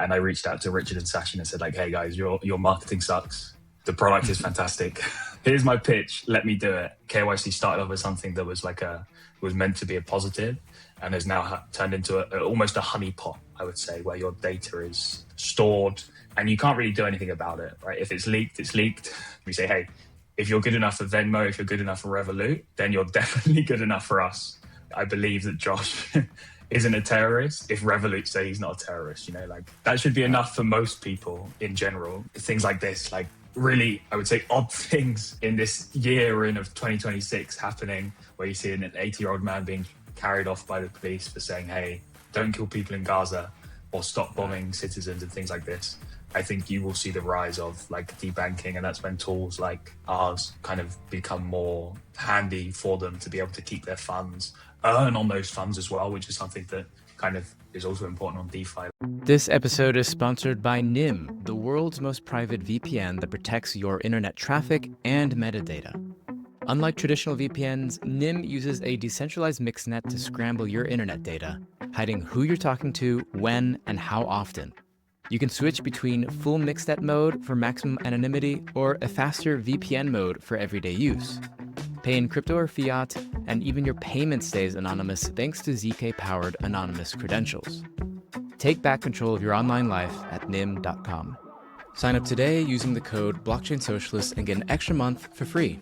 And I reached out to Richard and Sachin and said, like, hey guys, your marketing sucks. The product is fantastic. Here's my pitch. Let me do it. KYC started off as something that was was meant to be a positive, and has now turned into almost a honeypot, I would say, where your data is stored and you can't really do anything about it, right? If it's leaked, it's leaked. We say, hey, if you're good enough for Venmo, if you're good enough for Revolut, then you're definitely good enough for us. I believe that Josh isn't a terrorist if Revolut say he's not a terrorist. Like that should be enough for most people in general. Things like this, like really, I would say odd things in this year in of 2026 happening, where you see an 80-year-old man being carried off by the police for saying, hey, don't kill people in Gaza or stop bombing citizens and things like this. I think you will see the rise of like debanking, and that's when tools like ours kind of become more handy for them to be able to keep their funds, earn on those funds as well, which is something that kind of is also important on DeFi. This episode is sponsored by NIM, the world's most private VPN that protects your internet traffic and metadata. Unlike traditional VPNs, NIM uses a decentralized mixnet to scramble your internet data, hiding who you're talking to, when, and how often. You can switch between full mixnet mode for maximum anonymity or a faster VPN mode for everyday use. Pay in crypto or fiat, and even your payment stays anonymous thanks to ZK-powered anonymous credentials. Take back control of your online life at nim.com. Sign up today using the code blockchainsocialist and get an extra month for free.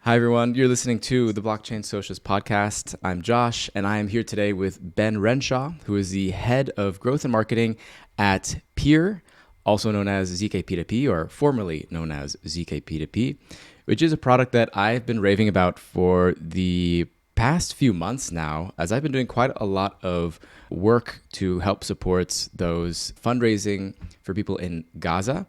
Hi, everyone. You're listening to the Blockchain Socialist podcast. I'm Josh, and I am here today with Ben Renshaw, who is the head of growth and marketing at Pier, also known as ZK-P2P, or formerly known as ZK-P2P, which is a product that I've been raving about for the past few months now, as I've been doing quite a lot of work to help support those fundraising for people in Gaza.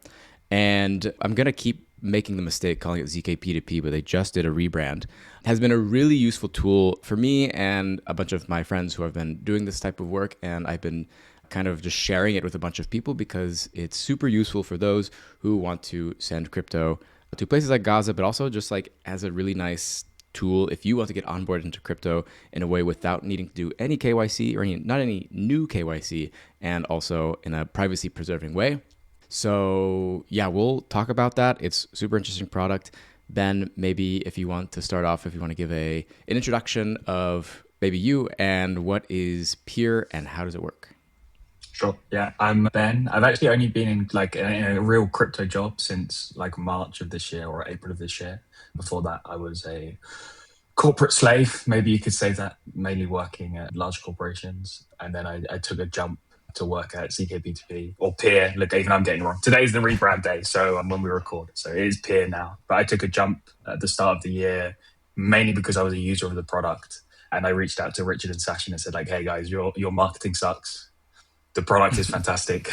And I'm going to keep making the mistake calling it ZK-P2P, but they just did a rebrand. It has been a really useful tool for me and a bunch of my friends who have been doing this type of work, and I've been kind of just sharing it with a bunch of people because it's super useful for those who want to send crypto to places like Gaza, but also just like as a really nice tool if you want to get onboarded into crypto in a way without needing to do any KYC or not any new KYC, and also in a privacy preserving way. So yeah, we'll talk about that. It's a super interesting product. Ben, maybe if you want to start off, if you want to give an introduction of maybe you and what is Peer and how does it work? Sure. Yeah, I'm Ben. I've actually only been in a real crypto job since like March of this year or April of this year. Before that, I was a corporate slave, maybe you could say that, mainly working at large corporations. And then I took a jump to work at ZK-P2P or Peer. Look, even I'm getting it wrong. Today's the rebrand day, so when we record. So it is Peer now. But I took a jump at the start of the year, mainly because I was a user of the product. And I reached out to Richard and Sachin and said, like, hey guys, your marketing sucks. The product is fantastic.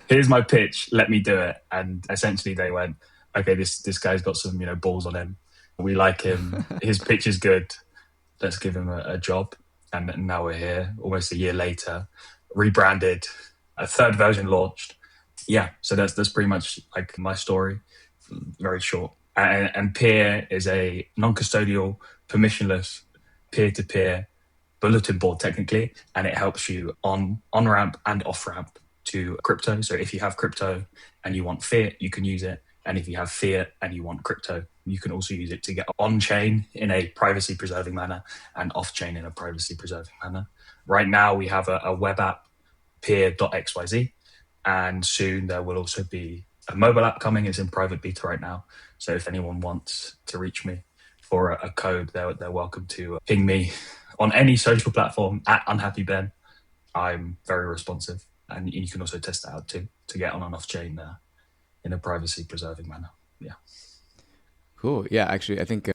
Here's my pitch. Let me do it. And essentially they went, okay, this guy's got some balls on him. We like him. His pitch is good. Let's give him a job. And now we're here almost a year later, rebranded, a third version launched. Yeah, so that's pretty much like my story, very short. And Peer is a non-custodial, permissionless, peer-to-peer bulletin board technically, and it helps you on-ramp and off-ramp to crypto. So if you have crypto and you want fiat, you can use it. And if you have fiat and you want crypto, you can also use it to get on-chain in a privacy-preserving manner and off-chain in a privacy-preserving manner. Right now, we have a web app, Peer.xyz, and soon there will also be a mobile app coming. It's in private beta right now. So if anyone wants to reach me for a code, they're welcome to ping me on any social platform at UnhappyBen. I'm very responsive, and you can also test that out too to get on and off-chain in a privacy-preserving manner. Yeah. Cool. Yeah, actually, I think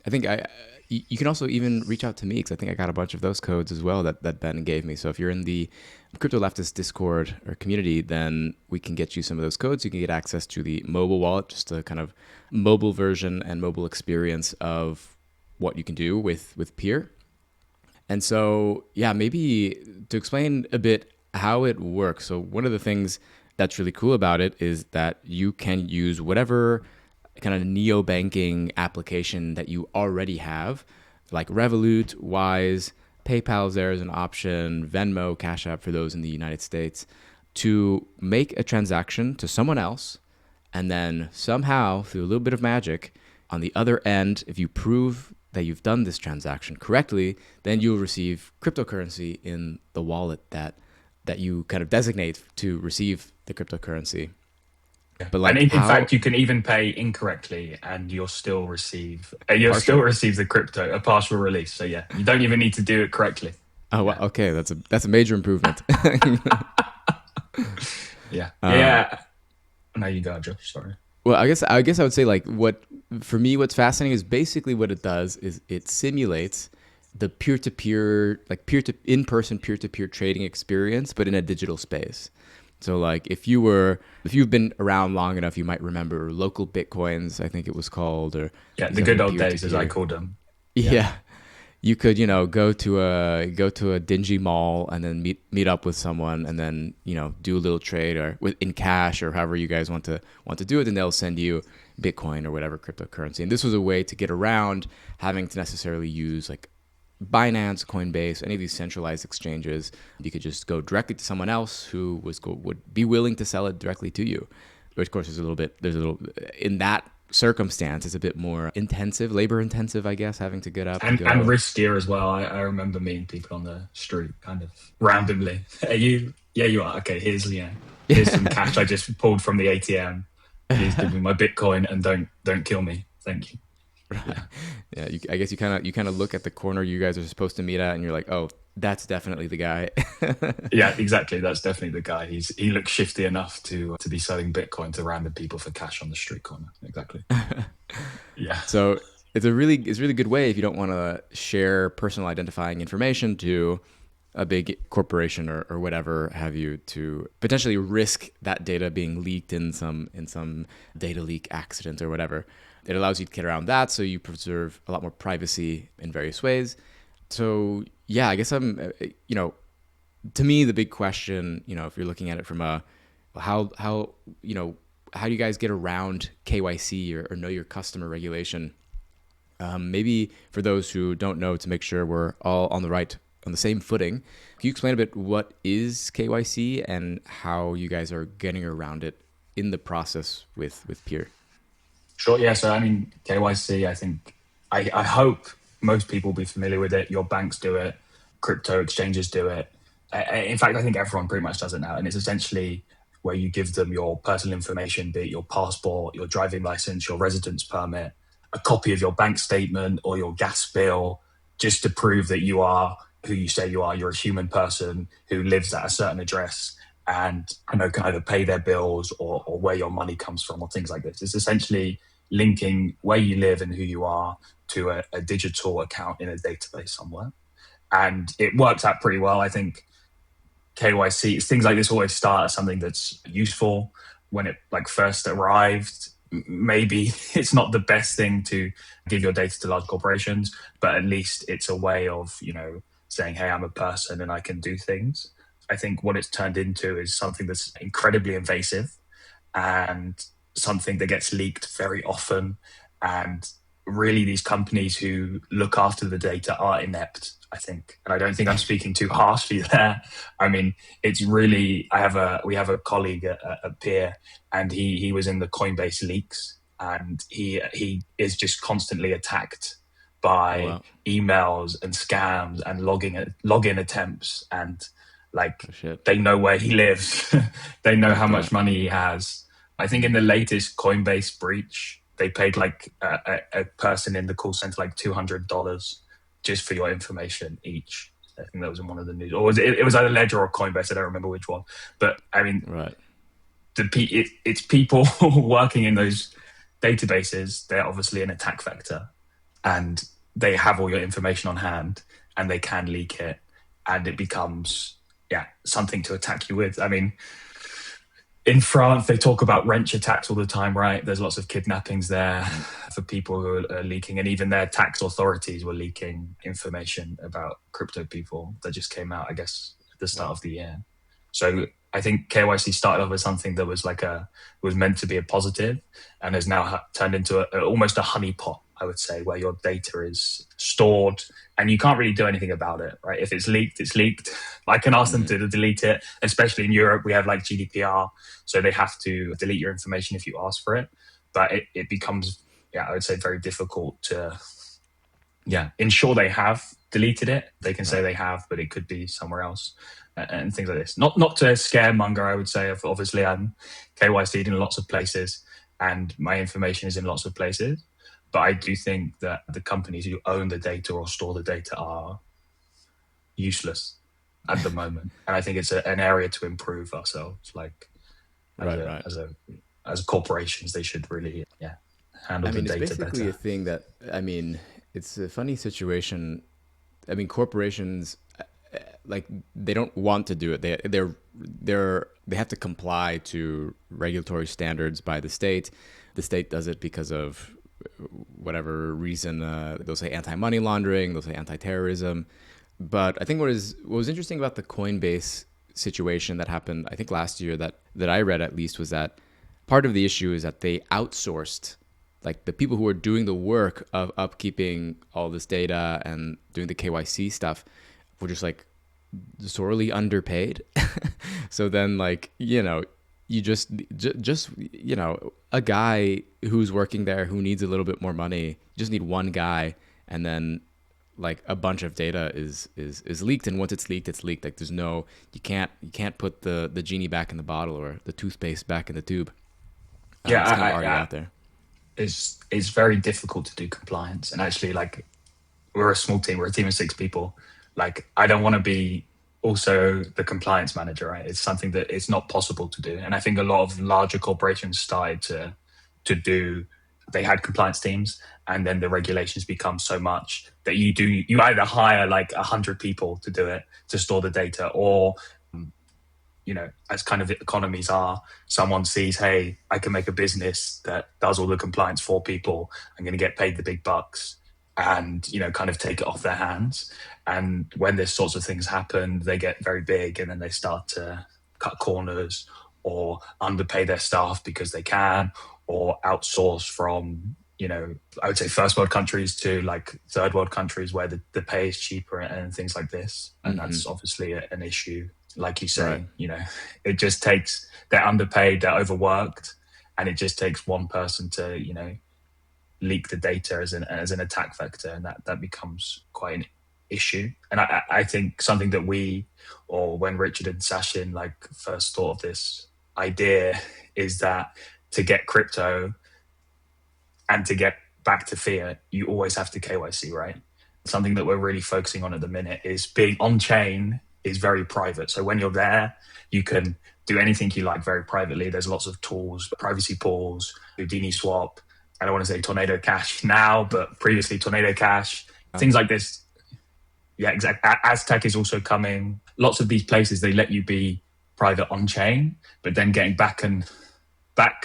you can also even reach out to me because I think I got a bunch of those codes as well that Ben gave me. So if you're in the Crypto Leftist Discord or community, then we can get you some of those codes. You can get access to the mobile wallet, just a kind of mobile version and mobile experience of what you can do with Peer. And so, yeah, maybe to explain a bit how it works. So one of the things that's really cool about it is that you can use whatever kind of neobanking application that you already have, like Revolut, Wise, PayPal's there as an option, Venmo, Cash App for those in the United States, to make a transaction to someone else. And then somehow, through a little bit of magic, on the other end, if you prove that you've done this transaction correctly, then you'll receive cryptocurrency in the wallet that you kind of designate to receive the cryptocurrency. Yeah. But And like in how fact, you can even pay incorrectly, and you'll still partial? receive the crypto, a partial release. So yeah, you don't even need to do it correctly. Oh, wow. Yeah, Okay, that's a major improvement. yeah, yeah. No, you go, Josh. Sorry. Well, I guess I would say like what for me what's fascinating is basically what it does is it simulates the peer-to-peer like peer to in-person peer-to-peer trading experience but in a digital space. So like if you've been around long enough, you might remember local bitcoins, I think it was called, or Yeah, these the other good old days, as I peer-to-peer. called them. Yeah, Yeah. You could, go to a dingy mall and then meet up with someone and then, do a little trade or with in cash or however you guys want to do it, and they'll send you Bitcoin or whatever cryptocurrency. And this was a way to get around having to necessarily use like Binance, Coinbase, any of these centralized exchanges. You could just go directly to someone else who would be willing to sell it directly to you. But of course, there's a little in that circumstance, it's a bit more labor intensive, I guess, having to get up to and go. riskier as well. I remember meeting people on the street, kind of randomly. Are you? Yeah, you are. Okay, here's some cash I just pulled from the ATM. Please give me my Bitcoin and don't kill me. Thank you. Yeah. Yeah, I guess you kind of look at the corner you guys are supposed to meet at, and you're like, oh, that's definitely the guy. Yeah, exactly. That's definitely the guy. He looks shifty enough to be selling Bitcoin to random people for cash on the street corner. Exactly. Yeah. So it's really good way if you don't want to share personal identifying information to a big corporation or whatever have you, to potentially risk that data being leaked in some data leak accident or whatever. It allows you to get around that, so you preserve a lot more privacy in various ways. So yeah, I guess to me the big question, if you're looking at it from a how do you guys get around KYC or know your customer regulation? Maybe for those who don't know, to make sure we're all on the same footing, can you explain a bit what is KYC and how you guys are getting around it in the process with Peer? Sure. Yeah. So I mean, KYC. I think I hope most people will be familiar with it. Your banks do it. Crypto exchanges do it. In fact, I think everyone pretty much does it now. And it's essentially where you give them your personal information, be it your passport, your driving license, your residence permit, a copy of your bank statement or your gas bill, just to prove that you are who you say you are. You're a human person who lives at a certain address and can either pay their bills or where your money comes from or things like this. It's essentially linking where you live and who you are to a digital account in a database somewhere. And it works out pretty well. I think KYC, things like this always start as something that's useful when it like first arrived. Maybe it's not the best thing to give your data to large corporations, but at least it's a way of, saying, hey, I'm a person and I can do things. I think what it's turned into is something that's incredibly invasive and something that gets leaked very often. And really, these companies who look after the data are inept, I think. And I don't think I'm speaking too harshly there. I mean, it's really, we have a colleague at Pier, and he was in the Coinbase leaks, and he is just constantly attacked Oh by wow. emails and scams and login attempts, and like Oh shit. they know where he lives, they know how Okay. much money he has. I think in the latest Coinbase breach, they paid like a person in the call center like $200 just for your information each. I think that was in one of the news, or it was either Ledger or Coinbase. I don't remember which one. But I mean, Right. it's people working in those databases. They're obviously an attack vector, and they have all your information on hand, and they can leak it, and it becomes something to attack you with. I mean, in France, they talk about wrench attacks all the time, right? There's lots of kidnappings there for people who are leaking, and even their tax authorities were leaking information about crypto people that just came out, I guess, at the start Wow. of the year. So I think KYC started off as something that was was meant to be a positive, and has now turned into almost a honeypot. I would say, where your data is stored and you can't really do anything about it, right? If it's leaked, it's leaked. I can ask them Mm-hmm. to delete it, especially in Europe. We have like GDPR, so they have to delete your information if you ask for it. But it becomes, yeah, I would say very difficult to, yeah, ensure they have deleted it. They can say Right. they have, but it could be somewhere else and things like this. Not to scaremonger, I would say. Obviously, I'm KYC'd in lots of places and my information is in lots of places. But I do think that the companies who own the data or store the data are useless at the moment. And I think it's an area to improve ourselves. Like as Right. a Right. as a as corporations, they should really, yeah, handle I the mean, it's data basically a better. thing that, I mean, it's a funny situation. I mean, corporations, like, they don't want to do it. They have to comply to regulatory standards by the state. The state does it because of whatever reason. They'll say anti-money laundering, they'll say anti-terrorism. But I think what was interesting about the Coinbase situation that happened, I think last year, that I read at least, was that part of the issue is that they outsourced, like, the people who were doing the work of upkeeping all this data and doing the KYC stuff were just like sorely underpaid. So then, like, you just a guy who's working there who needs a little bit more money, you just need one guy, and then like a bunch of data is leaked, and once it's leaked, it's leaked. Like, there's no, you can't put the genie back in the bottle or the toothpaste back in the tube. Yeah, It's kind of already out there. it's very difficult to do compliance. And actually, like, we're a small team. We're a team of 6 people. Like, I don't want to be also the compliance manager, right? It's something that it's not possible to do. And I think a lot of larger corporations started to do. They had compliance teams, and then the regulations become so much that you either hire like 100 people to do it to store the data, or as kind of economies are, someone sees, hey, I can make a business that does all the compliance for people. I'm going to get paid the big bucks and, kind of take it off their hands. And when this sorts of things happen, they get very big and then they start to cut corners or underpay their staff because they can, or outsource from, I would say first world countries to like third world countries where the pay is cheaper and things like this. And Mm-hmm. that's obviously an issue. Like you Right. say, it just takes, they're underpaid, they're overworked, and it just takes one person to, leak the data as an attack vector, and that becomes quite an issue. And I think something that or when Richard and Sachin like first thought of this idea, is that to get crypto and to get back to fiat, you always have to KYC, right? Something that we're really focusing on at the minute is being on chain is very private. So when you're there, you can do anything you like very privately. There's lots of tools, privacy pools, Houdini Swap. I don't want to say Tornado Cash now, but previously Tornado Cash, things like this. Yeah, exactly. Aztec is also coming. Lots of these places, they let you be private on chain, but then getting back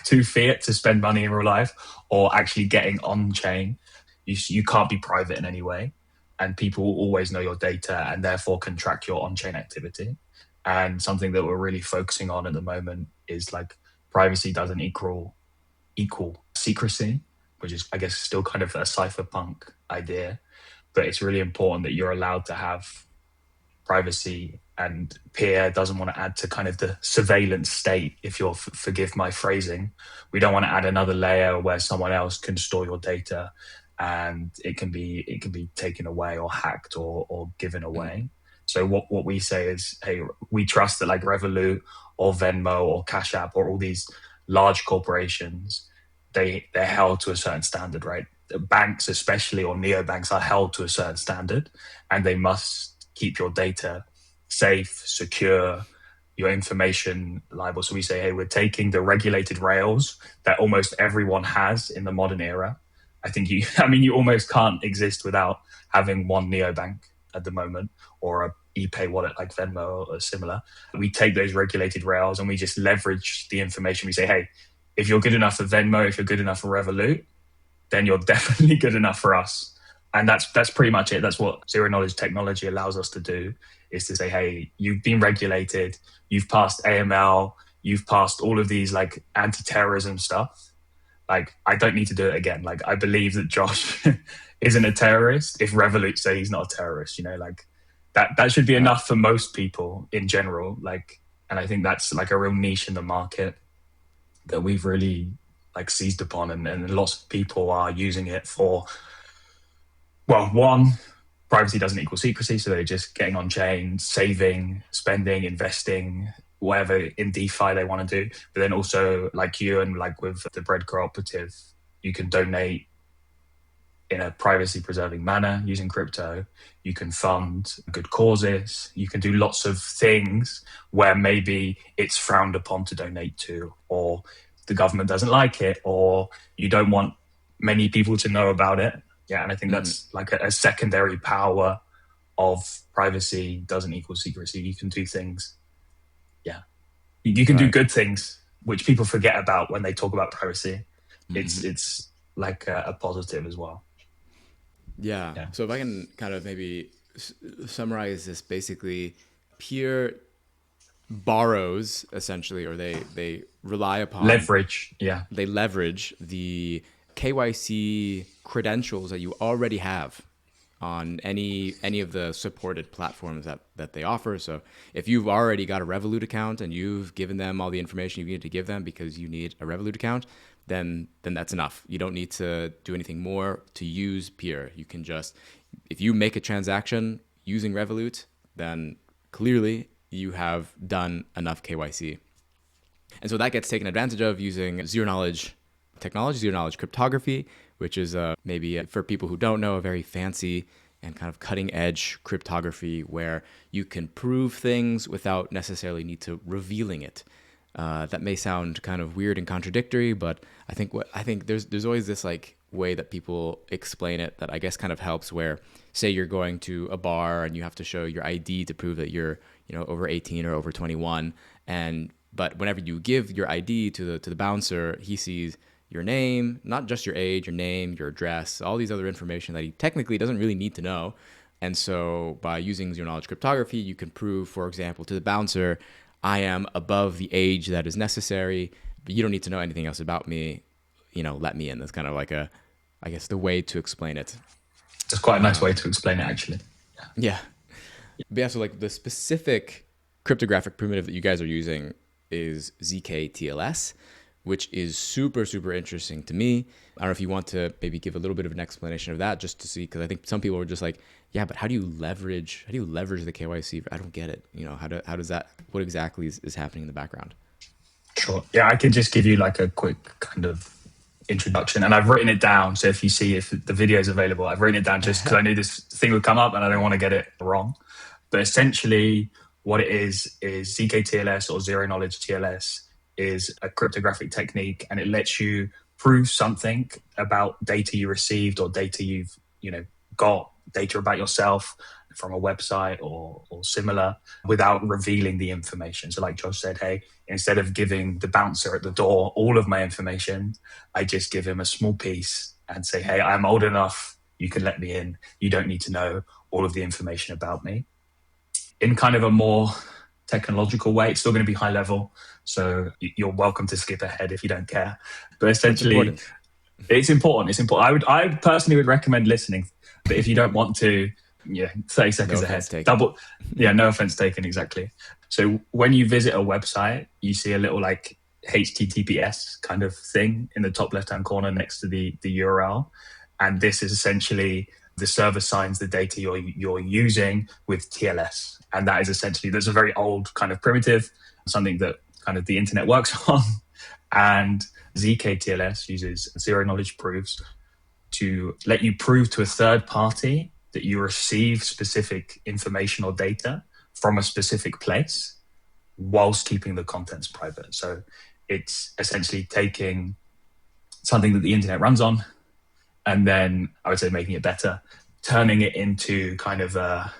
to fiat to spend money in real life, or actually getting on chain, you can't be private in any way. And people will always know your data and therefore can track your on chain activity. And something that we're really focusing on at the moment is like privacy doesn't equal secrecy, which is, I guess, still kind of a cypherpunk idea. But it's really important that you're allowed to have privacy, and Pier doesn't want to add to kind of the surveillance state, if you'll forgive my phrasing. We don't want to add another layer where someone else can store your data and it can be taken away or hacked or given Mm. away. So what we say is, hey, we trust that like Revolut or Venmo or Cash App or all these large corporations, they're held to a certain standard, right? Banks especially, or neobanks, are held to a certain standard, and they must keep your data safe, secure, your information liable. So we say, hey, we're taking the regulated rails that almost everyone has in the modern era. You almost can't exist without having one neobank at the moment, or a ePay wallet like Venmo or similar. We take those regulated rails and we just leverage the information. We say, hey, if you're good enough for Venmo, if you're good enough for Revolut, then you're definitely good enough for us. And that's pretty much it. That's what zero knowledge technology allows us to do, is to say, hey, you've been regulated, you've passed AML, you've passed all of these like anti-terrorism stuff. like, I don't need to do it again. Like, I believe that Josh isn't a terrorist if Revolut say he's not a terrorist, like that should be Right. enough for most people in general. Like, and I think that's like a real niche in the market that we've really like seized upon, and lots of people are using it for, well, one, privacy doesn't equal secrecy, so they're just getting on chain, saving, spending, investing, whatever in DeFi they want to do. But then also, like you and like with the bread cooperative, you can donate in a privacy preserving manner using crypto. You can fund good causes. You can do lots of things where maybe it's frowned upon to donate to, or the government doesn't like it, or you don't want many people to know about it. Yeah. And I think Mm-hmm. that's like a secondary power of privacy doesn't equal secrecy. You can do things. Yeah. You can do Right. good things, which people forget about when they talk about privacy. Mm-hmm. It's like a positive as well. Yeah. Yeah. So if I can kind of maybe summarize this, basically, Peer borrows essentially, or they rely upon, Leverage. Yeah. they leverage the KYC credentials that you already have on any of the supported platforms that they offer. So if you've already got a Revolut account and you've given them all the information you need to give them because you need a Revolut account, then that's enough. You don't need to do anything more to use Peer. You can just, if you make a transaction using Revolut, then clearly you have done enough KYC. And so that gets taken advantage of using zero knowledge technology, zero knowledge cryptography, which is maybe for people who don't know, a very fancy and kind of cutting edge cryptography where you can prove things without necessarily need to revealing it. That may sound kind of weird and contradictory, but I think there's always this like way that people explain it that I guess kind of helps. Where say you're going to a bar and you have to show your ID to prove that you're over 18 or over 21, and but whenever you give your ID to the bouncer, he sees your name, not just your age, your name, your address, all these other information that he technically doesn't really need to know. And so by using zero knowledge cryptography, you can prove, for example, to the bouncer, I am above the age that is necessary, but you don't need to know anything else about me. Let me in. That's kind of like I guess, the way to explain it. It's quite a nice way to explain it, actually. Yeah. But yeah, so like the specific cryptographic primitive that you guys are using is ZK-TLS, which is super, super interesting to me. I don't know if you want to maybe give a little bit of an explanation of that just to see, because I think some people are just like, yeah, but how do you leverage the KYC? I don't get it. How does that, what exactly is happening in the background? Sure. Yeah, I can just give you like a quick kind of introduction, and I've written it down. So if you see if the video is available, I've written it down just because I knew this thing would come up and I don't want to get it wrong. But essentially, what it is ZK-TLS, or zero knowledge TLS, is a cryptographic technique, and it lets you prove something about data you received or data you've got, data about yourself from a website or similar, without revealing the information. So like Josh said, hey, instead of giving the bouncer at the door all of my information, I just give him a small piece and say, hey, I'm old enough, you can let me in. You don't need to know all of the information about me. In kind of a more technological way, it's still going to be high level, so you're welcome to skip ahead if you don't care. But That's essentially, important. it's important. It's important. I personally would recommend listening, but if you don't want to, yeah, 30 No seconds offense ahead. taken. Double. Yeah, no offense taken. Exactly. So when you visit a website, you see a little like HTTPS kind of thing in the top left-hand corner next to the URL, and this is essentially the server signs the data you're using with TLS, and that is essentially, that's a very old kind of primitive, something that kind of the internet works on, and ZK-TLS uses zero knowledge proofs to let you prove to a third party that you receive specific information or data from a specific place whilst keeping the contents private. So it's essentially taking something that the internet runs on, and then I would say making it better, turning it into kind of a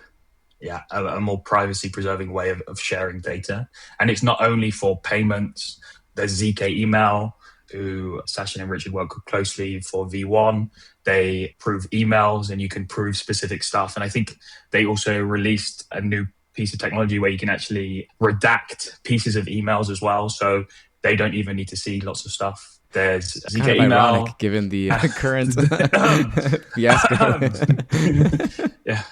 more privacy preserving way of sharing data. And it's not only for payments. There's ZK email, who Sachin and Richard work closely for V1. They prove emails and you can prove specific stuff. And I think they also released a new piece of technology where you can actually redact pieces of emails as well. So They don't even need to see lots of stuff. There's It's kind ZK of ironic email. given the current fiasco. Yeah.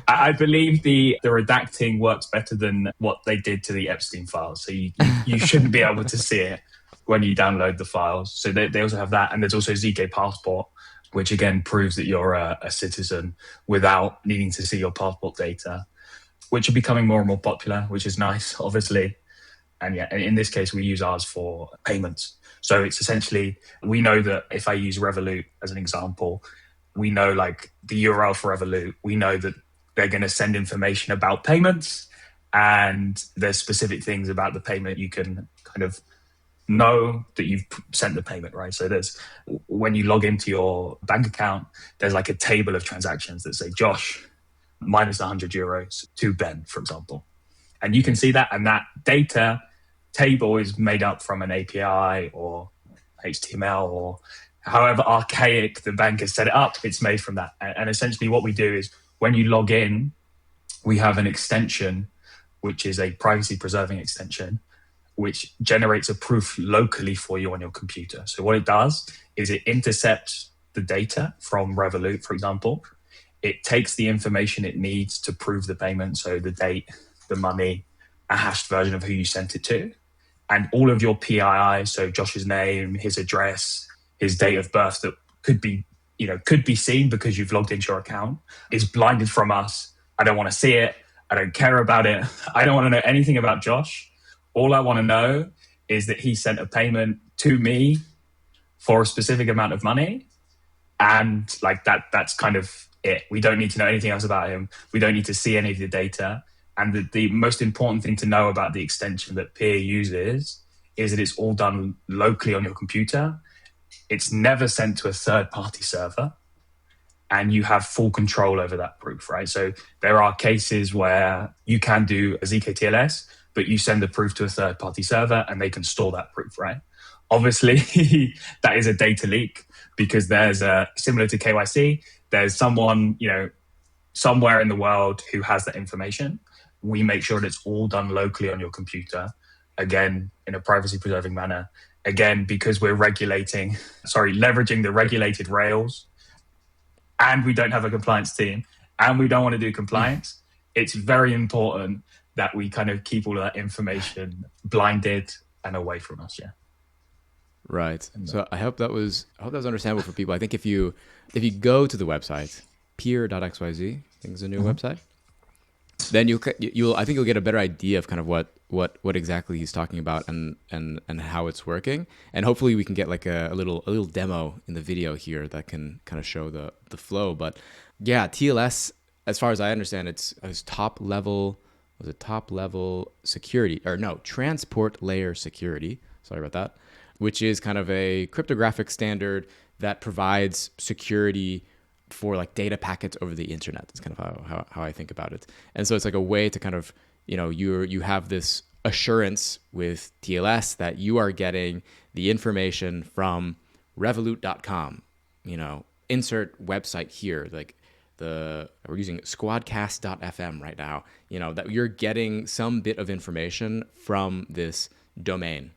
I believe the redacting works better than what they did to the Epstein files. So you shouldn't be able to see it when you download the files. So they also have that. And there's also ZK Passport, which again proves that you're a citizen without needing to see your passport data, which are becoming more and more popular, which is nice, obviously. And yeah, in this case, we use ours for payments. So it's essentially, we know that if I use Revolut as an example, we know like the URL for Revolut, we know that they're going to send information about payments, and there's specific things about the payment you can kind of know that you've sent the payment, right? So there's, when you log into your bank account, there's like a table of transactions that say Josh minus 100 euros to Ben, for example. And you can see that, and that data table is made up from an API or HTML or however archaic the bank has set it up. It's made from that. And essentially what we do is when you log in, we have an extension, which is a privacy preserving extension, which generates a proof locally for you on your computer. So what it does is it intercepts the data from Revolut, for example. It takes the information it needs to prove the payment, so the date, the money, a hashed version of who you sent it to, and all of your PII, so Josh's name, his address, his date of birth that could be seen because you've logged into your account, is blinded from us. I don't want to see it. I don't care about it. I don't want to know anything about Josh. All I want to know is that he sent a payment to me for a specific amount of money. And like that's kind of it. We don't need to know anything else about him. We don't need to see any of the data. And the most important thing to know about the extension that Peer uses is that it's all done locally on your computer. It's never sent to a third-party server, and you have full control over that proof, right? So there are cases where you can do a ZK-TLS, but you send the proof to a third-party server and they can store that proof, right? Obviously, that is a data leak because there's similar to KYC, there's someone, somewhere in the world who has that information. We make sure that it's all done locally on your computer, again, in a privacy preserving manner. Again, because we're leveraging the regulated rails, and we don't have a compliance team, and we don't want to do compliance. It's very important that we kind of keep all of that information blinded and away from us. Yeah. Right. So I hope that was understandable for people. I think if you go to the website, Peer.xyz, I think is a new website, then I think you'll get a better idea of kind of what exactly he's talking about and how it's working. And hopefully we can get like a little demo in the video here that can kind of show the flow. But yeah, TLS, as far as I understand, it's top level security, or no, transport layer security. Sorry about that. Which is kind of a cryptographic standard that provides security for like data packets over the internet. It's kind of how I think about it. And so it's like a way to kind of, you have this assurance with TLS that you are getting the information from Revolut.com, insert website here, like we're using squadcast.fm right now, that you're getting some bit of information from this domain.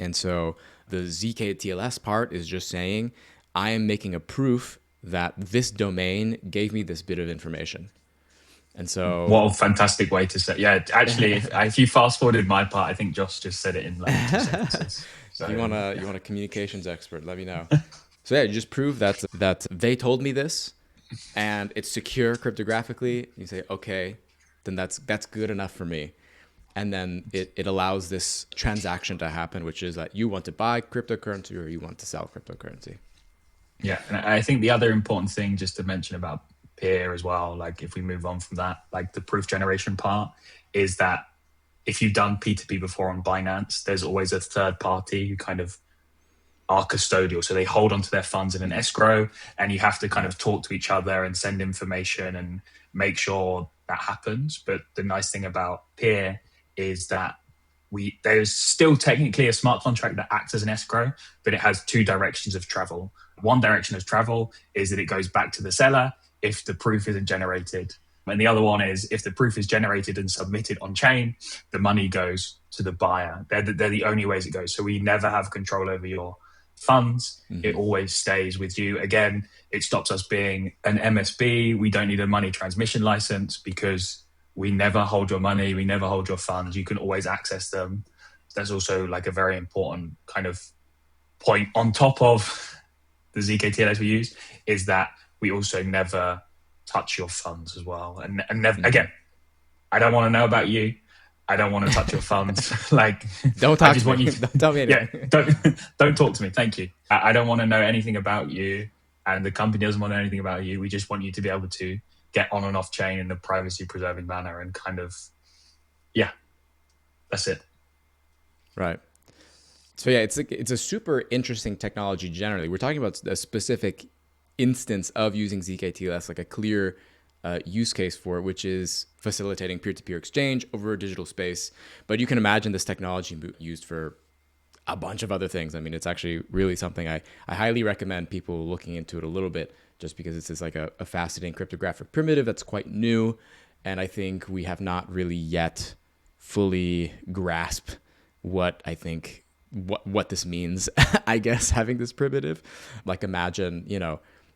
And so the ZK-TLS part is just saying, I am making a proof that this domain gave me this bit of information. And so... What a fantastic way to say. Yeah, actually, if you fast forwarded my part, I think Josh just said it in like 2 sentences. So, if you want a communications expert, let me know. So yeah, you just prove that they told me this, and it's secure cryptographically. You say, okay, then that's good enough for me. And then it allows this transaction to happen, which is that you want to buy cryptocurrency or you want to sell cryptocurrency. Yeah, and I think the other important thing just to mention about Peer as well, like if we move on from that, like the proof generation part, is that if you've done P2P before on Binance, there's always a third party who kind of are custodial. So they hold onto their funds in an escrow, and you have to kind of talk to each other and send information and make sure that happens. But the nice thing about Peer is that there's still technically a smart contract that acts as an escrow, but it has 2 directions of travel. One direction of travel is that it goes back to the seller if the proof isn't generated. And the other one is if the proof is generated and submitted on chain, the money goes to the buyer. They're the only ways it goes. So we never have control over your funds. It always stays with you. Again, it stops us being an MSB. We don't need a money transmission license because we never hold your money. We never hold your funds. You can always access them. That's also like a very important kind of point on top of the ZK-TLS we use, is that we also never touch your funds as well. And never, again, I don't want to know about you. I don't want to touch your funds. Like, Don't I talk just to want me. you to, Don't tell me anything. yeah, don't talk to me. Thank you. I don't want to know anything about you, and the company doesn't want to know anything about you. We just want you to be able to get on and off chain in a privacy preserving manner, and kind of, yeah, that's it. Right. So yeah, it's a super interesting technology generally. We're talking about a specific instance of using ZK-TLS, like a clear use case for it, which is facilitating peer-to-peer exchange over a digital space. But you can imagine this technology used for a bunch of other things. I mean, it's actually really something I highly recommend people looking into it a little bit, just because this is like a fascinating cryptographic primitive that's quite new. And I think we have not really yet fully grasped what I think what this means. I guess having this primitive, like imagine,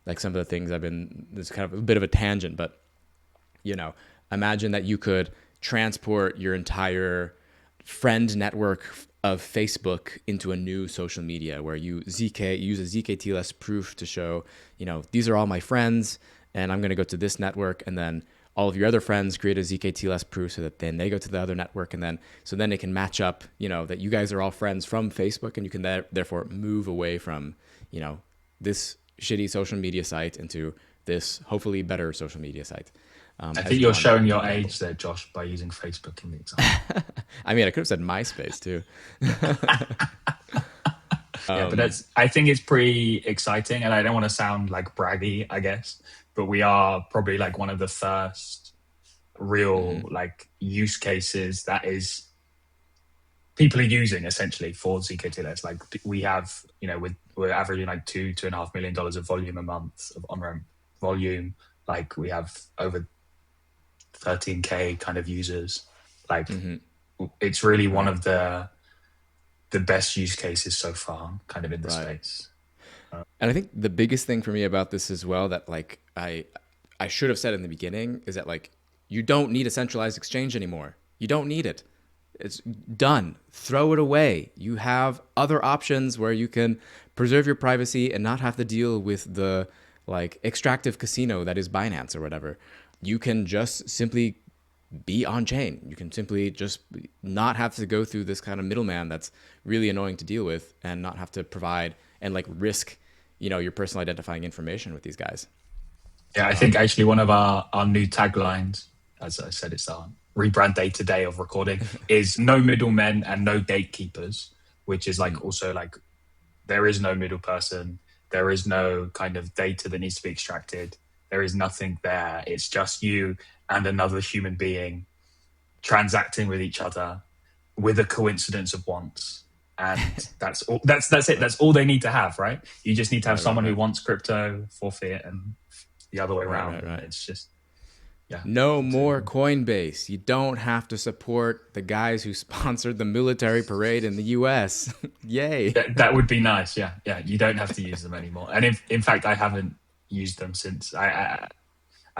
like some of the things this is kind of a bit of a tangent, but imagine that you could transport your entire friend network of Facebook into a new social media where you use a ZK-TLS proof to show, these are all my friends and I'm going to go to this network, and then all of your other friends create a ZK-TLS proof so that then they go to the other network, and then it can match up, that you guys are all friends from Facebook, and you can therefore move away from, this shitty social media site into this hopefully better social media site. I think you're showing your age there, Josh, by using Facebook in the example. I mean, I could have said MySpace too. Yeah, but I think it's pretty exciting, and I don't want to sound like braggy, I guess, but we are probably like one of the first real like use cases that is people are using essentially for ZK-TLS. Like we have, we're averaging like $2.5 million of volume a month of on-ramp volume. Like we have over 13K kind of users. Like it's really one of the best use cases so far kind of in the space. And I think the biggest thing for me about this as well that like I should have said in the beginning is that like you don't need a centralized exchange anymore. You don't need it. It's done. Throw it away. You have other options where you can preserve your privacy and not have to deal with the like extractive casino that is Binance or whatever. You can just simply be on chain. You can simply just not have to go through this kind of middleman that's really annoying to deal with, and not have to provide and like risk, your personal identifying information with these guys. Yeah, I think actually one of our new taglines, as I said, it's our rebrand day today of recording, is no middlemen and no gatekeepers, which is like also like there is no middle person. There is no kind of data that needs to be extracted. There is nothing there. It's just you and another human being transacting with each other with a coincidence of wants. And that's all, that's it. That's all they need to have, right? You just need to have someone who wants crypto for fiat and the other way around. Right. It's just, yeah. No more Coinbase. You don't have to support the guys who sponsored the military parade in the US. Yay. That would be nice. Yeah. Yeah. You don't have to use them anymore. And in fact, I haven't used them since I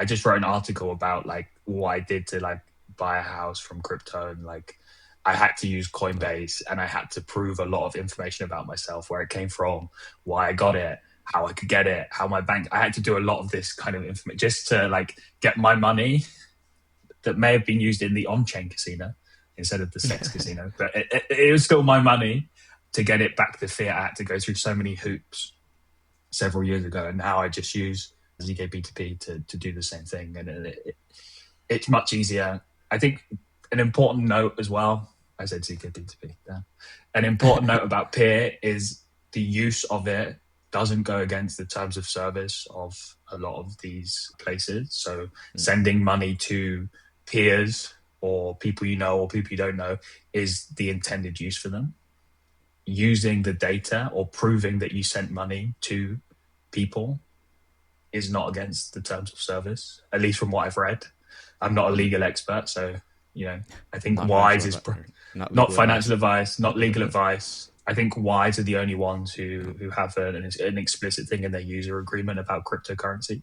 just wrote an article about like what I did to like buy a house from crypto, and like I had to use Coinbase, and I had to prove a lot of information about myself, where it came from, why I got it, how I could get it, how my bank. I had to do a lot of this kind of information just to like get my money that may have been used in the on-chain casino instead of the sex casino, but it was still my money to get it back to fiat. I had to go through so many hoops several years ago, and now I just use ZK P2P to do the same thing, and it's much easier. I think an important note as well, I said ZK P2P, an important note about Peer is the use of it doesn't go against the terms of service of a lot of these places. So sending money to peers or people you know or people you don't know is the intended use for them. Using the data or proving that you sent money to people is not against the terms of service, at least from what I've read. I'm not a legal expert, so You know, I think Not financial Wise is advice, not not legal financial advice. advice, not legal advice. I think Wise are the only ones who have an explicit thing in their user agreement about cryptocurrency.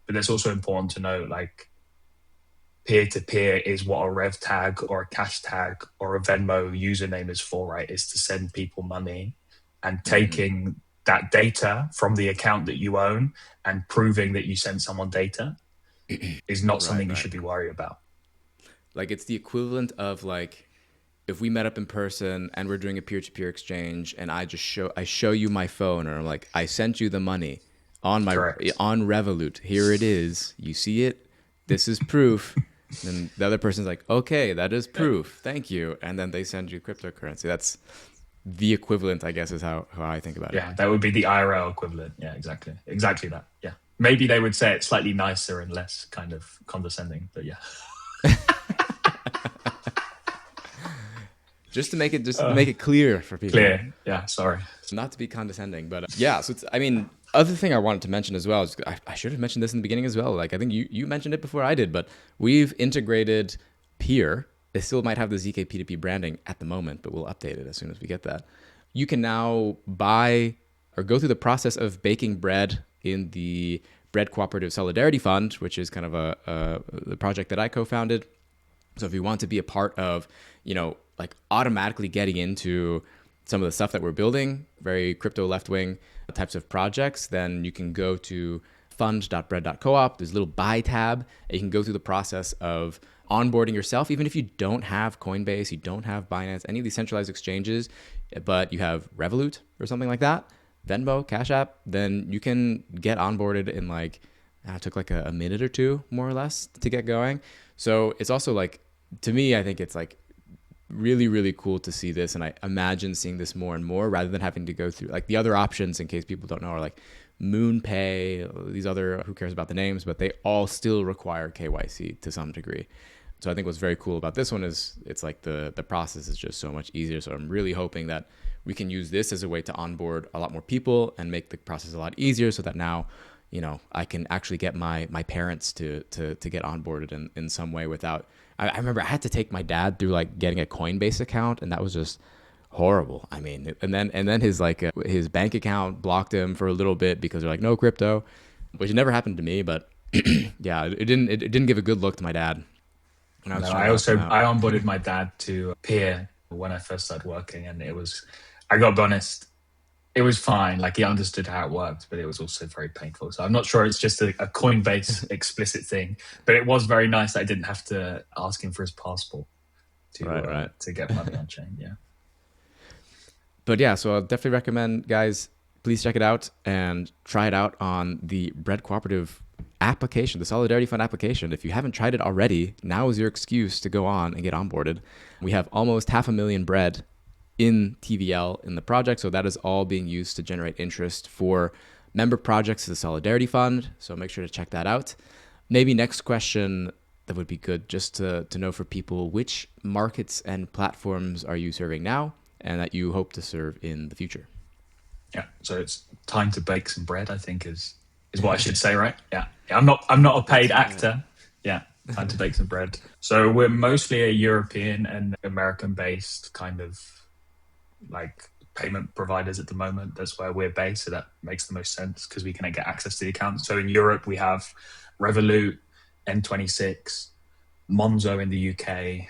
But it's also important to know, like, peer to peer is what a Rev tag or a cash tag or a Venmo username is for, right? Is to send people money, and taking that data from the account that you own and proving that you sent someone data is not Right, something you right. should be worried about. Like it's the equivalent of like if we met up in person and we're doing a peer-to-peer exchange and I show you my phone or I'm like I sent you the money Correct. on Revolut. Here it is. You see it? This is proof. And then the other person's like, "Okay, that is proof. Thank you." And then they send you cryptocurrency. That's the equivalent, I guess, is how I think about it. Yeah, that would be the IRL equivalent. Yeah, exactly. Exactly that. Yeah. Maybe they would say it slightly nicer and less kind of condescending, but yeah. Just to make it clear for people. Clear. Yeah, sorry. Not to be condescending, but yeah. So it's, I mean, other thing I wanted to mention as well is I should have mentioned this in the beginning as well. Like I think you mentioned it before I did, but we've integrated Pier. It still might have the ZK P2P branding at the moment, but we'll update it as soon as we get that. You can now buy or go through the process of baking bread in the Bread Cooperative Solidarity Fund, which is kind of the project that I co-founded. So if you want to be a part of, like automatically getting into some of the stuff that we're building, very crypto left wing types of projects, then you can go to fund.bread.coop. There's a little buy tab, and you can go through the process of onboarding yourself, even if you don't have Coinbase, you don't have Binance, any of these centralized exchanges, but you have Revolut or something like that, Venmo, Cash App, then you can get onboarded in like, it took like a minute or two, more or less, to get going. So it's also like, to me, I think it's like really, really cool to see this. And I imagine seeing this more and more rather than having to go through like the other options, in case people don't know, are like MoonPay, these other, who cares about the names, but they all still require KYC to some degree. So I think what's very cool about this one is it's like the process is just so much easier. So I'm really hoping that we can use this as a way to onboard a lot more people and make the process a lot easier, so that now, I can actually get my parents to get onboarded in some way without. I remember I had to take my dad through like getting a Coinbase account, and that was just horrible. I mean, and then his his bank account blocked him for a little bit because they're like no crypto, which never happened to me. But yeah, it didn't give a good look to my dad when I No, was trying I to help him also out. I onboarded my dad to Peer when I first started working, and it was, I got to be honest, it was fine. Like, he understood how it worked, but it was also very painful. So I'm not sure it's just a Coinbase explicit thing, but it was very nice that I didn't have to ask him for his passport Right, right. to get money on chain. Yeah. But yeah, so I'll definitely recommend, guys, please check it out and try it out on the Bread Cooperative application, the Solidarity Fund application. If you haven't tried it already, now is your excuse to go on and get onboarded. We have almost 500,000 bread in TVL in the project, so that is all being used to generate interest for member projects of the Solidarity Fund. So make sure to check that out. Maybe next question that would be good just to know for people, which markets and platforms are you serving now and that you hope to serve in the future? Yeah. So it's time to bake some bread, I think is what I should say, right? Yeah. Yeah, I'm not a paid actor. Yeah. Time to bake some bread. So we're mostly a European and American based kind of like payment providers at the moment. That's where we're based. So that makes the most sense because we can get access to the accounts. So in Europe, we have Revolut, N26, Monzo in the UK,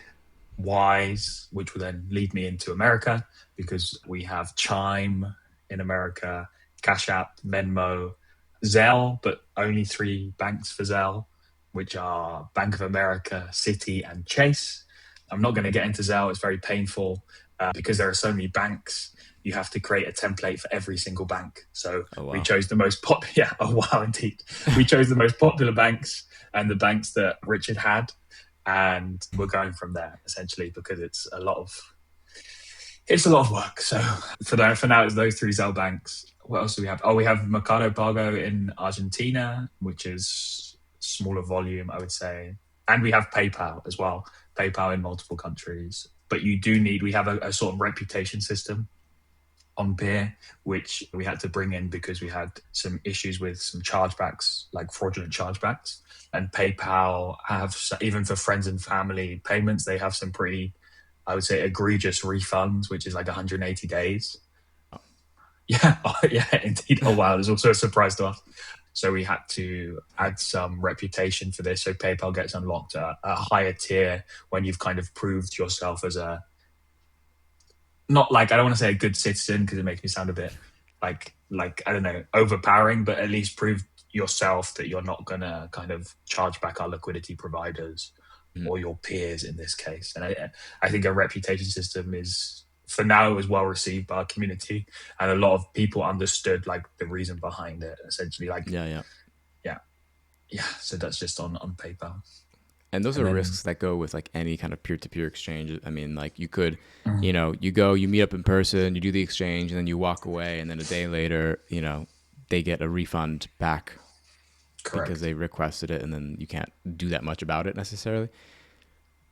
Wise, which will then lead me into America because we have Chime in America, Cash App, Venmo, Zelle, but only three banks for Zelle, which are Bank of America, Citi, and Chase. I'm not going to get into Zelle. It's very painful because there are so many banks. You have to create a template for every single bank. So Oh, we wow. chose the most popular. Yeah, oh wow, indeed. We chose the most popular banks and the banks that Richard had, and we're going from there essentially because it's a lot of work. So for now, it's those three Zelle banks. What else do we have? Oh, we have Mercado Pago in Argentina, which is smaller volume, I would say, and we have PayPal as well. PayPal in multiple countries, but we have a sort of reputation system on Peer, which we had to bring in because we had some issues with some chargebacks, like fraudulent chargebacks. And PayPal have, even for friends and family payments, they have some pretty, I would say, egregious refunds, which is like 180 days. Yeah, yeah, indeed. Oh, wow. There's also a surprise to us. So we had to add some reputation for this. So PayPal gets unlocked at a higher tier when you've kind of proved yourself as a, not like, I don't want to say a good citizen because it makes me sound a bit like I don't know, overpowering, but at least prove yourself that you're not gonna kind of charge back our liquidity providers or your peers in this case. And I think a reputation system is, for now, it was well received by our community, and a lot of people understood like the reason behind it. Essentially, like Yeah, yeah. yeah, yeah. So that's just on PayPal, And those and are then risks that go with like any kind of peer-to-peer exchange. I mean, like you could, mm, you go, you meet up in person, you do the exchange, and then you walk away, and then a day later, they get a refund back because correct. they requested it, and then you can't do that much about it necessarily.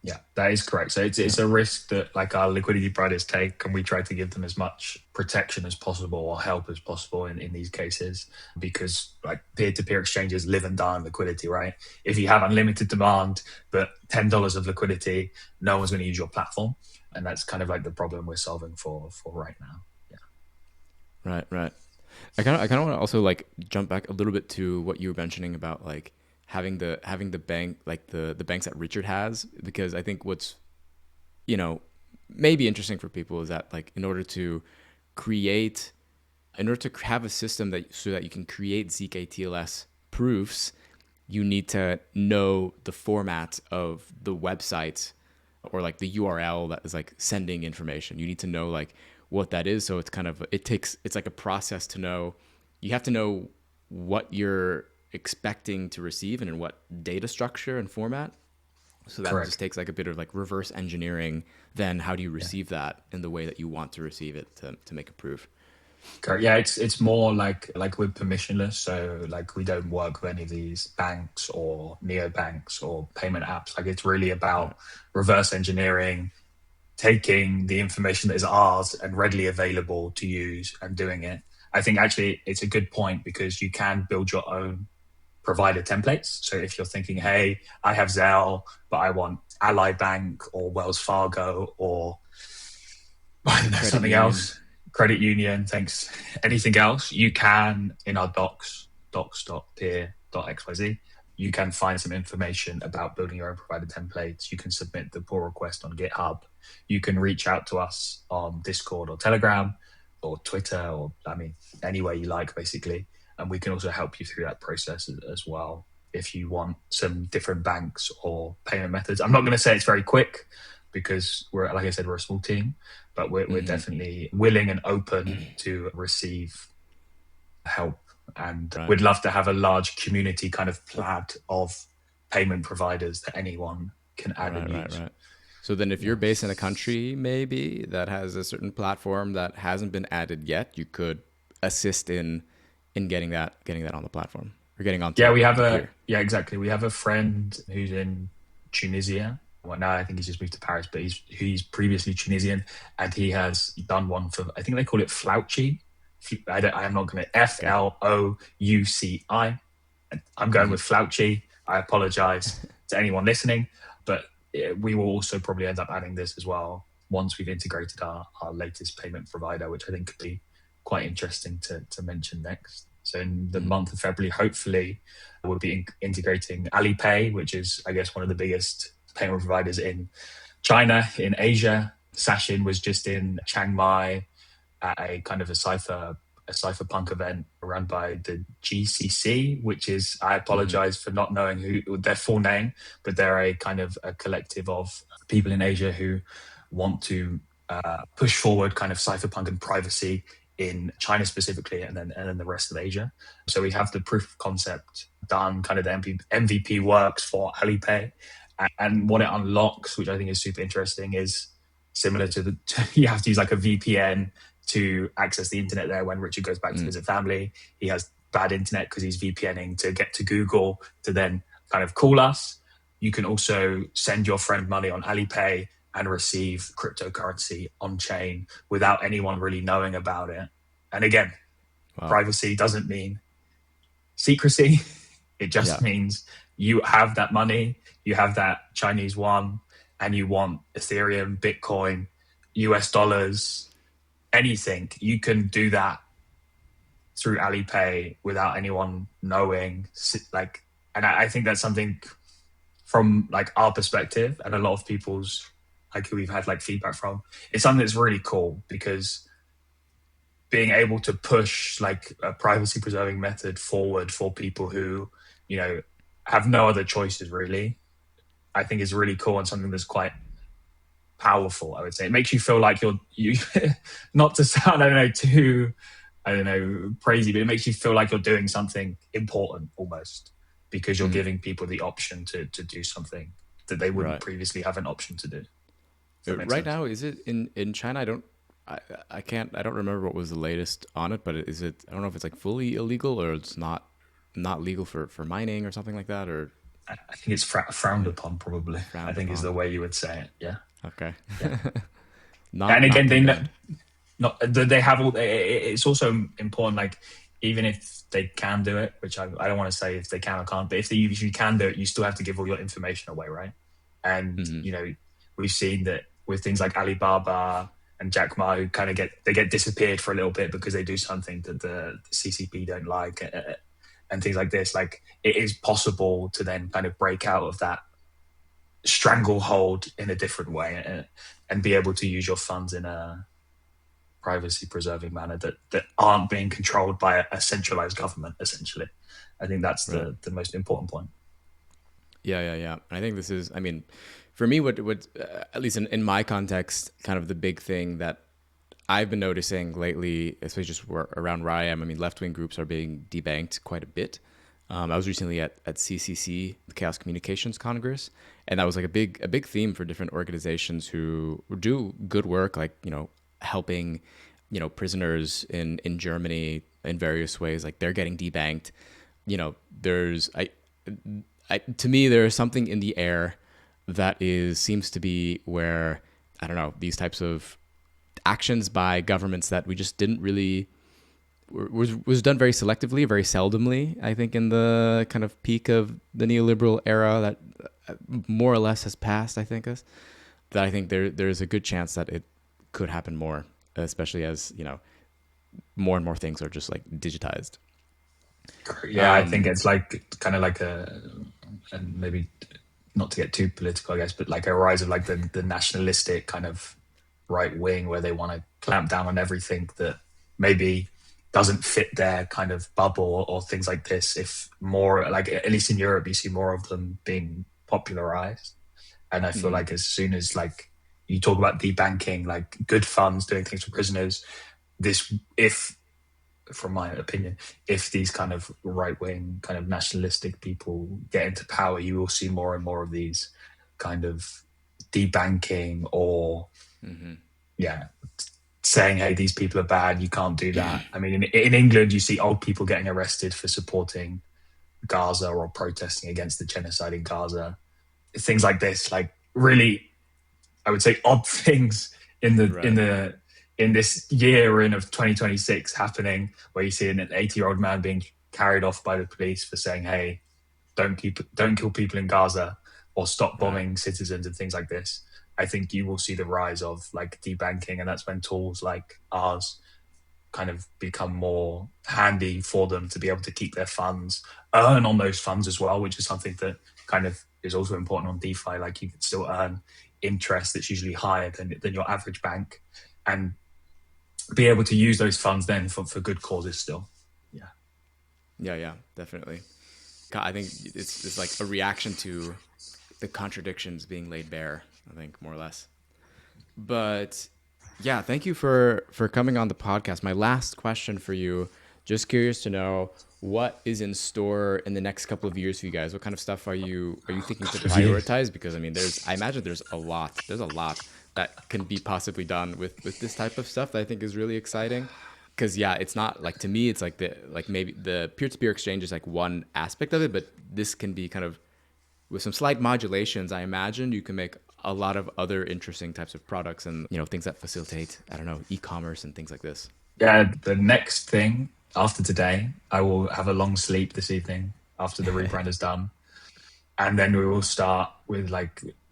Yeah, that is correct. So Yeah, it's a risk that like our liquidity providers take, and we try to give them as much protection as possible or help as possible in these cases, because like peer-to-peer exchanges live and die on liquidity, right? If you have unlimited demand but $10 of liquidity, no one's going to use your platform, and that's kind of like the problem we're solving for right now. Yeah. right, right. I kind of want to also like jump back a little bit to what you were mentioning about like having the bank like the banks that Richard has, because I think what's you know maybe interesting for people is that like create in order to have a system that so that you can create ZK-TLS proofs, you need to know the format of the website or like the URL that is like sending information. You need to know like what that is. So it's like a process to know. You have to know what you're expecting to receive and in what data structure and format. So that just Correct. takes like a bit of like reverse engineering. Then how do you Yeah. receive that in the way that you want to receive it to make a proof? Correct. Yeah, it's more like we're permissionless, so like we don't work with any of these banks or neobanks or payment apps. Like it's really Right. about reverse engineering, taking the information that is ours and readily available to use and doing it. I think actually it's a good point because you can build your own provider templates. So if you're thinking, hey, I have Zelle, but I want Ally Bank or Wells Fargo or I don't know, Credit something union. else, credit union, thanks, anything else, you can in our docs.peer.xyz, you can find some information about building your own provider templates. You can submit the pull request on GitHub. You can reach out to us on Discord or Telegram or Twitter or, I mean, anywhere you like, basically. And we can also help you through that process as well if you want some different banks or payment methods. I'm not going to say it's very quick because we're, like I said, we're a small team, but we're Hmm. definitely willing and open to receive help. And Right. we'd love to have a large community kind of plaid of payment providers that anyone can add and Right, right, use. right. So then if you're Yeah. based in a country maybe that has a certain platform that hasn't been added yet, you could assist in getting that on the platform or getting Yeah, onto we have Peer. yeah, exactly. We have a friend who's in Tunisia. Well, now I think he's just moved to Paris, but he's previously Tunisian, and he has done one for, I think they call it Flouchy. I am not going to, Okay. Flouci. I'm going with Flouchy. I apologize to anyone listening, but we will also probably end up adding this as well once we've integrated our latest payment provider, which I think could be quite interesting to mention next. So in the month of February, hopefully, we'll be integrating Alipay, which is, I guess, one of the biggest payment providers in China, in Asia. Sachin was just in Chiang Mai at a kind of a cypherpunk event run by the GCC, which is, I Hmm. apologize for not knowing who their full name, but they're a kind of a collective of people in Asia who want to push forward kind of cypherpunk and privacy in China specifically, and then the rest of Asia. So we have the proof of concept done, kind of the MVP works for Alipay, and what it unlocks, which I think is super interesting, is similar to the you have to use like a VPN to access the internet there. When Richard goes back to visit family, he has bad internet because he's VPNing to get to Google to then kind of call us. You can also send your friend money on Alipay and receive cryptocurrency on chain without anyone really knowing about it. And again, Wow. privacy doesn't mean secrecy. It just Yeah. means you have that money, you have that Chinese yuan, and you want Ethereum, Bitcoin, US dollars, anything. You can do that through Alipay without anyone knowing. Like, and I think that's something from like our perspective and a lot of people's, like, who we've had like feedback from. It's something that's really cool because being able to push like a privacy preserving method forward for people who, you know, have no other choices really, I think is really cool and something that's quite powerful. I would say it makes you feel like you not to sound, I don't know, too, I don't know, crazy, but it makes you feel like you're doing something important almost because you're Mm, giving people the option to do something that they wouldn't right. previously have an option to do. Does that make Right sense? now, is it in China? I, I can't, I don't remember what was the latest on it, but is it, I don't know if it's like fully illegal or it's not legal for mining or something like that, or I think it's frowned upon, probably. I frowned think is upon. the way you would say it. Yeah, Okay. yeah. Not And not again, condemned. not they have all. It's also important. Like even if they can do it, which I don't want to say if they can or can't, but if you can do it, you still have to give all your information away, right? And Hmm. we've seen that with things like Alibaba and Jack Ma, who kind of get disappeared for a little bit because they do something that the CCP don't like, and things like this. Like it is possible to then kind of break out of that stranglehold in a different way, and be able to use your funds in a privacy preserving manner that aren't being controlled by a centralized government. Essentially, I think that's Right. the most important point. Yeah. And I think this is, I mean, for me, what at least in my context, kind of the big thing that I've been noticing lately, especially just around where I am. I mean, left wing groups are being debanked quite a bit. I was recently at CCC, the Chaos Communications Congress, and that was like a big theme for different organizations who do good work, like helping prisoners in Germany in various ways. Like they're getting debanked. There's to me there is something in the air that is seems to be where I don't know these types of actions by governments that we just didn't really was done very selectively, very seldomly. I think in the kind of peak of the neoliberal era that more or less has passed. I think us that I think there's a good chance that it could happen more, especially as more and more things are just like digitized. Yeah, I think it's like kind of like and maybe not to get too political, I guess, but like a rise of like the nationalistic kind of right wing where they want to clamp down on everything that maybe doesn't fit their kind of bubble, or things like this. If more like, at least in Europe, you see more of them being popularized. And I feel Mm-hmm. like as soon as like you talk about debanking, like good funds doing things for prisoners, this if from my opinion, if these kind of right wing, kind of nationalistic people get into power, you will see more and more of these kind of debanking, or Mm-hmm. yeah, saying, hey, these people are bad, you can't do that. I mean, in England, you see old people getting arrested for supporting Gaza or protesting against the genocide in Gaza. Things like this, like really, I would say odd things in the in Right. the in this year in of 2026 happening, where you see an 80-year-old man being carried off by the police for saying, hey, don't kill people in Gaza, or stop Right. bombing citizens and things like this. I think you will see the rise of like debanking, and that's when tools like ours kind of become more handy for them to be able to keep their funds, earn on those funds as well, which is something that kind of is also important on DeFi. Like you can still earn interest that's usually higher than your average bank, and be able to use those funds then for good causes still. Yeah. Yeah. Definitely. I think it's like a reaction to the contradictions being laid bare. I think more or less. But yeah, thank you for coming on the podcast. My last question for you, just curious to know what is in store in the next couple of years for you guys. What kind of stuff are you thinking to Couple of years. prioritize? Because I mean, I imagine there's a lot that can be possibly done with this type of stuff that I think is really exciting. Because yeah, it's not like to me, it's like maybe the peer-to-peer exchange is like one aspect of it, but this can be kind of with some slight modulations, I imagine you can make a lot of other interesting types of products and, things that facilitate, I don't know, e-commerce and things like this. Yeah, the next thing after today, I will have a long sleep this evening after the rebrand is done. And then we will start with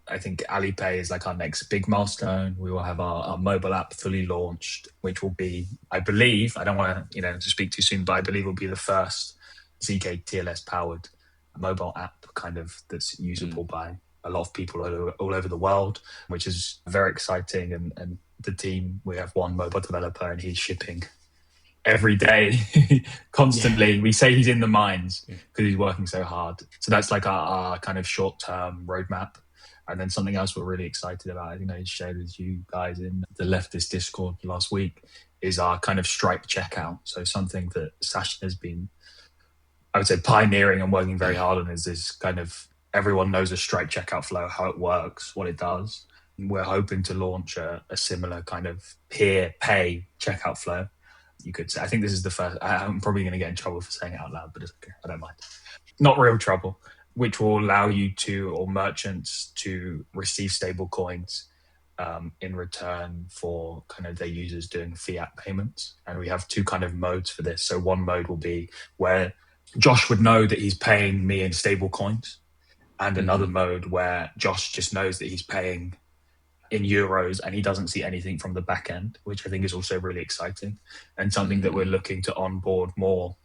I think Alipay is like our next big milestone. We will have our mobile app fully launched, which will be, I believe, I don't want to, to speak too soon, but I believe will be the first ZK-TLS powered mobile app kind of that's usable by a lot of people all over the world, which is very exciting. And the team, we have one mobile developer and he's shipping every day, constantly. We say he's in the mines because he's working so hard. So that's like our kind of short-term roadmap. And then something else we're really excited about, I think I shared with you guys in the leftist Discord last week, is our kind of Stripe checkout. So something that Sasha has been, I would say, pioneering and working very hard on is this kind of, everyone knows a Stripe checkout flow, how it works, what it does. We're hoping to launch a similar kind of peer pay checkout flow. You could say, I think this is the first, I'm probably going to get in trouble for saying it out loud, but it's okay. I don't mind. Not real trouble, which will allow you or merchants to receive stable coins in return for kind of their users doing fiat payments. And we have two kind of modes for this. So one mode will be where Josh would know that he's paying me in stable coins, and another mode where Josh just knows that he's paying in euros and he doesn't see anything from the back end, which I think is also really exciting and something that we're looking to onboard more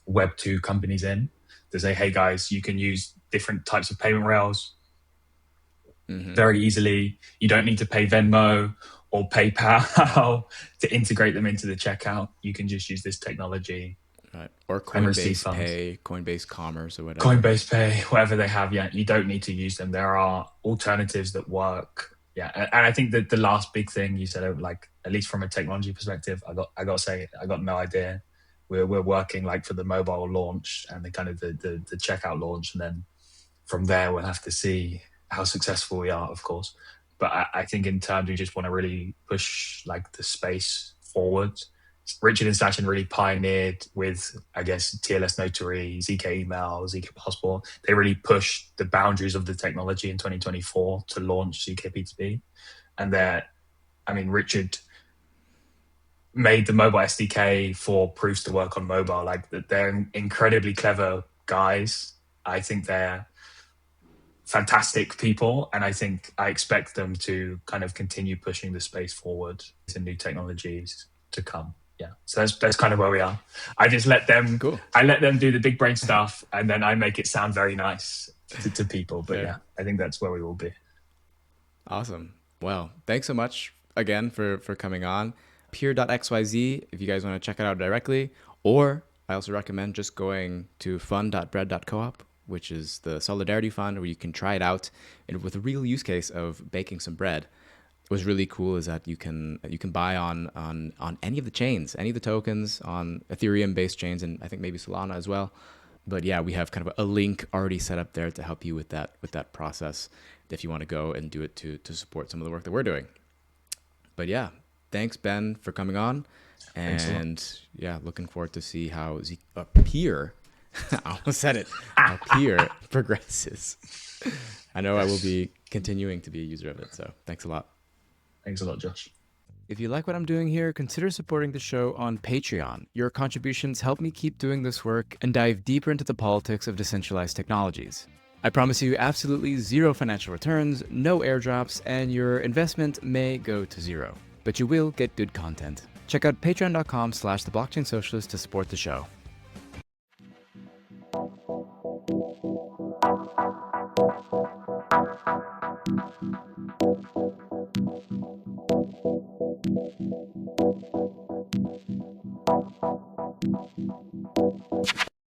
Web2 companies in, to say, hey guys, you can use different types of payment rails very easily. You don't need to pay Venmo or PayPal to integrate them into the checkout. You can just use this technology. Right. Or Coinbase Pay, Coinbase Commerce, or whatever. Coinbase Pay, whatever they have. Yeah, you don't need to use them. There are alternatives that work. Yeah, and I think that the last big thing you said, like, at least from a technology perspective, I got to say, I got no idea. We're working like for the mobile launch and the kind of the checkout launch, and then from there we'll have to see how successful we are, of course. But I think in terms, we just want to really push like the space forward. Richard and Sachin really pioneered with, I guess, TLS Notary, ZK Email, ZK Passport. They really pushed the boundaries of the technology in 2024 to launch ZK P2P. And Richard made the mobile SDK for proofs to work on mobile. Like, they're incredibly clever guys. I think they're fantastic people. And I expect them to kind of continue pushing the space forward to new technologies to come. Yeah, so that's kind of where we are. I just let them. Cool. I let them do the big brain stuff, and then I make it sound very nice to people. But yeah, I think that's where we will be. Awesome. Well, thanks so much again for coming on. Peer.xyz, if you guys want to check it out directly, or I also recommend just going to fund.bread.coop, which is the solidarity fund where you can try it out and with a real use case of baking some bread. What's really cool is that you can buy on any of the chains, any of the tokens, on Ethereum-based chains, and I think maybe Solana as well. But yeah, we have kind of a link already set up there to help you with that process if you want to go and do it to support some of the work that we're doing. But yeah, thanks Ben for coming on, and yeah, looking forward to see how Pier, I almost said it, how Pier progresses. I know I will be continuing to be a user of it, so thanks a lot. Thanks a lot, Josh. If you like what I'm doing here, consider supporting the show on Patreon. Your contributions help me keep doing this work and dive deeper into the politics of decentralized technologies. I promise you absolutely zero financial returns, no airdrops, and your investment may go to zero. But you will get good content. Check out patreon.com/theblockchainsocialist to support the show.